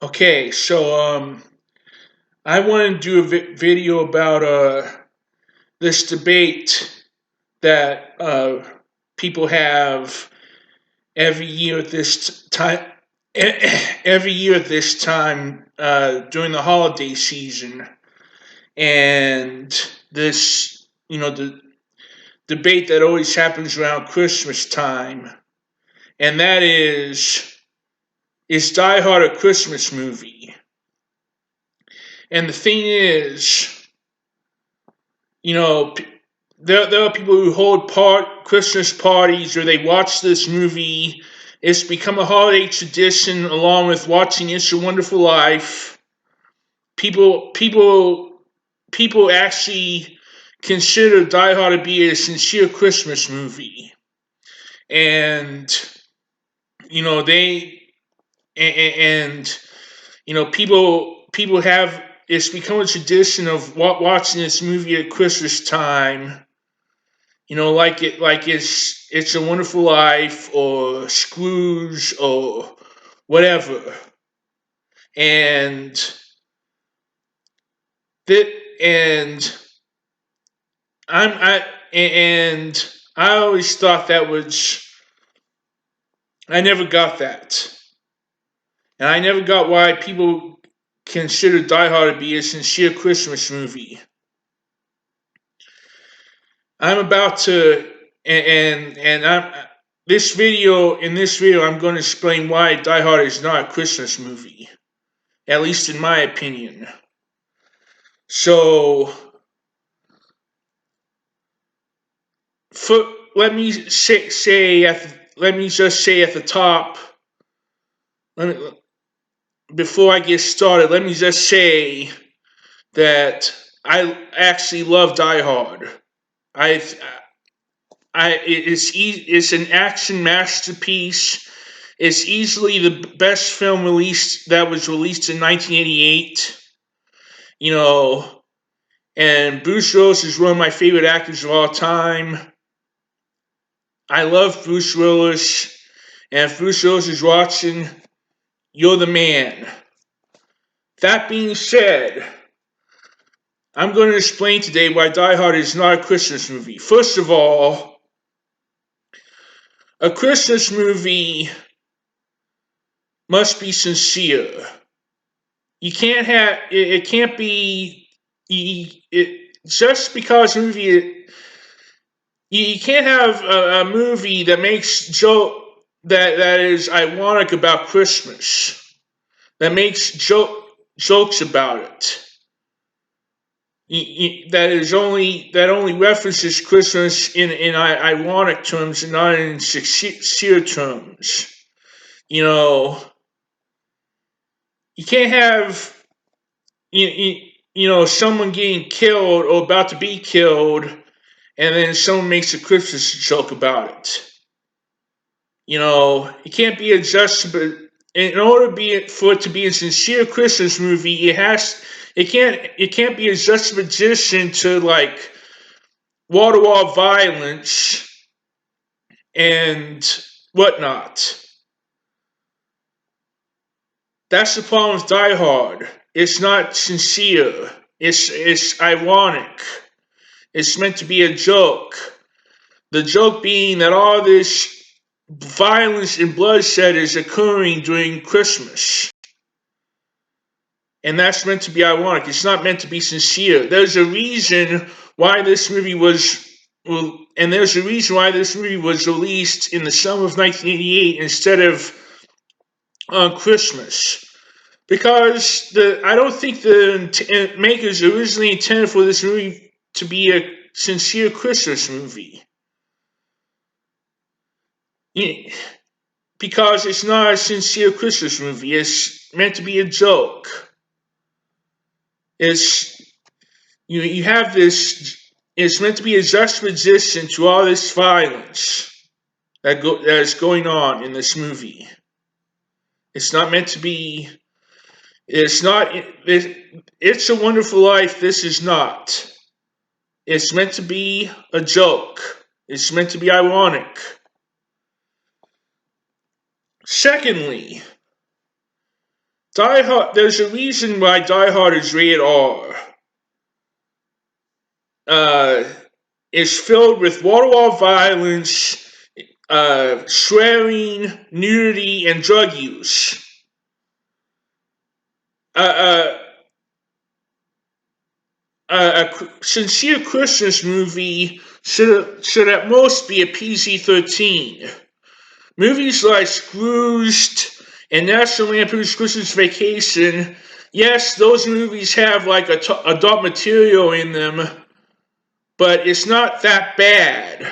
Okay, I want to do a video about this debate that people have every year at this time. Every year at this time during the holiday season, and this, the debate that always happens around Christmas time, and that is Die Hard a Christmas movie? And the thing is, you know, there are people who hold Christmas parties or they watch this movie. It's become a holiday tradition along with watching It's a Wonderful Life. People actually consider Die Hard to be a sincere Christmas movie. And, you know, they, and, people have, it's become a tradition of watching this movie at Christmas time. Like it's a Wonderful Life or Scrooge or whatever, and that and I'm I and I always thought that was I never got that, and I never got why people consider Die Hard to be a sincere Christmas movie. I'm about to and I'm this video I'm going to explain why Die Hard is not a Christmas movie, at least in my opinion. So, for, let me let me just say at the top. Let me, before I get started, let me just say that I actually love Die Hard. I it's an action masterpiece. It's easily the best film that was released in 1988. You know, and Bruce Willis is one of my favorite actors of all time. I love Bruce Willis, and if Bruce Willis is watching, you're the man. That being said, I'm going to explain today why Die Hard is not a Christmas movie. First of all, a Christmas movie must be sincere. You can't have it can't be just because a movie you can't have a movie that makes that is ironic about Christmas, that makes jokes about it. That only references Christmas in ironic terms and not in sincere terms. You know, you can't have someone getting killed or about to be killed, and then someone makes a Christmas joke about it. It can't be adjustable. In order for it to be a sincere Christmas movie, it can't be a juxtaposition to like wall to wall violence and whatnot. That's the problem with Die Hard. It's not sincere. It's ironic. It's meant to be a joke. The joke being that all this violence and bloodshed is occurring during Christmas. And that's meant to be ironic. It's not meant to be sincere. There's a reason why this movie was and there's a reason why this movie was released in the summer of 1988 instead of on Christmas. Because I don't think the makers originally intended for this movie to be a sincere Christmas movie. Yeah, because it's not a sincere Christmas movie. It's meant to be a joke. It's you have this. It's meant to be a juxtaposition to all this violence that is going on in this movie. It's not meant to be. It's not. It's a Wonderful Life. This is not. It's meant to be a joke. It's meant to be ironic. Secondly, Die Hard. There's a reason why Die Hard is rated R. Uh, it's filled with wall-to-wall violence, swearing, nudity, and drug use. Uh, uh, a sincere Christmas movie should at most be a PG-13. Movies like Scrooged and National Lampoon's Christmas Vacation, yes, those movies have like adult material in them, but it's not that bad.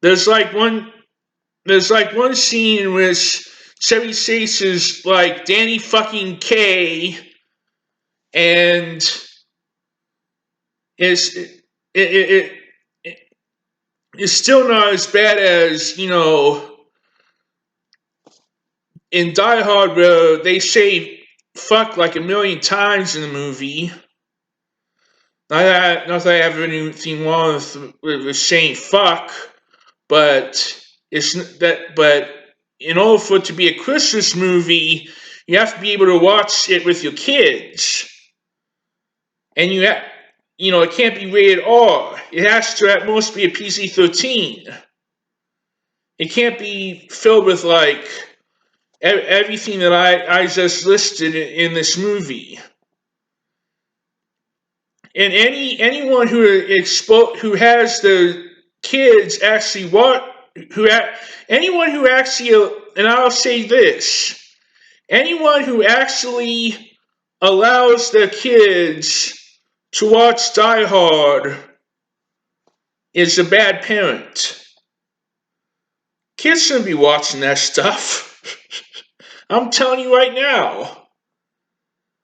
There's like one scene in which Chevy Chase is like Danny fucking Kaye, and it's it's still not as bad as, in Die Hard, where they say fuck like a million times in the movie. Not that I have anything wrong with saying fuck, but but in order for it to be a Christmas movie, you have to be able to watch it with your kids, and it can't be rated R. It has to at most be a PG-13. It can't be filled with like everything that I just listed in this movie. And anyone who has the kids actually anyone who actually, and I'll say this, anyone who actually allows their kids to watch Die Hard is a bad parent. Kids shouldn't be watching that stuff. I'm telling you right now.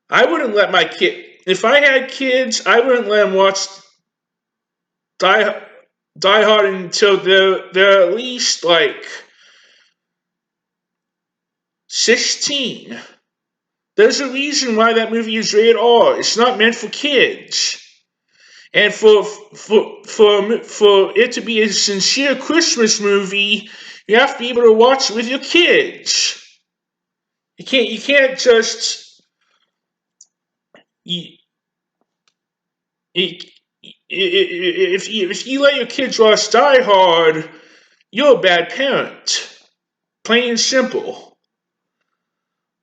I wouldn't let my kid, if I had kids, I wouldn't let them watch Die Hard until they're at least like 16. There's a reason why that movie is rated R. It's not meant for kids. And for it to be a sincere Christmas movie, you have to be able to watch it with your kids. You can't just if you let your kids watch Die Hard, you're a bad parent. Plain and simple.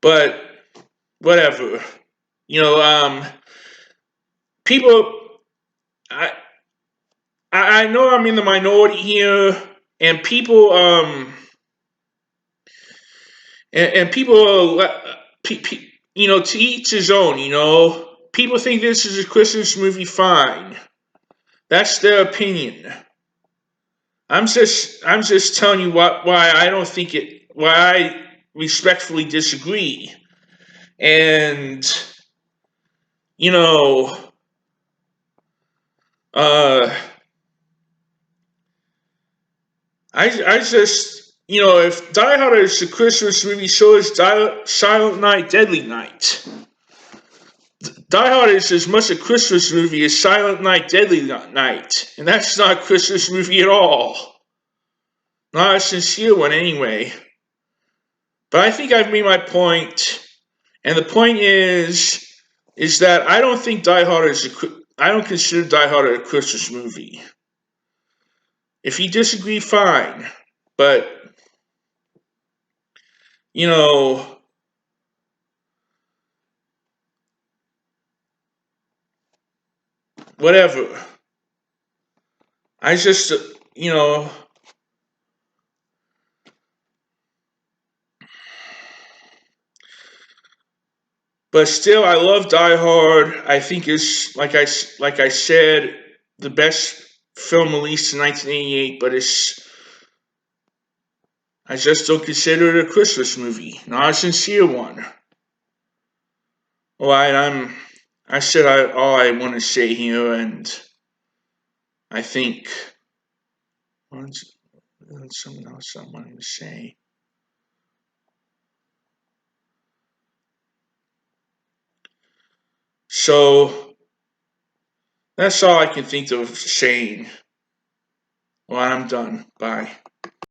But whatever. People. I know I'm in the minority here, and people and people to each his own. People think this is a Christmas movie. Fine, that's their opinion. I'm just telling you why I don't think it. Why I respectfully disagree. And I just, if Die Hard is a Christmas movie, so is Silent Night, Deadly Night. Die Hard is as much a Christmas movie as Silent Night, Deadly Night. And that's not a Christmas movie at all. Not a sincere one, anyway. But I think I've made my point. And the point is that I don't think Die Hard I don't consider Die Hard a Christmas movie. If you disagree, fine. But, whatever. I just, but still, I love Die Hard. I think it's, like I said, the best film released in 1988, but I just don't consider it a Christmas movie. Not a sincere one. Alright, I said all I want to say here, and I think there's something else I wanted to say. So that's all I can think of saying. Well, I'm done. Bye.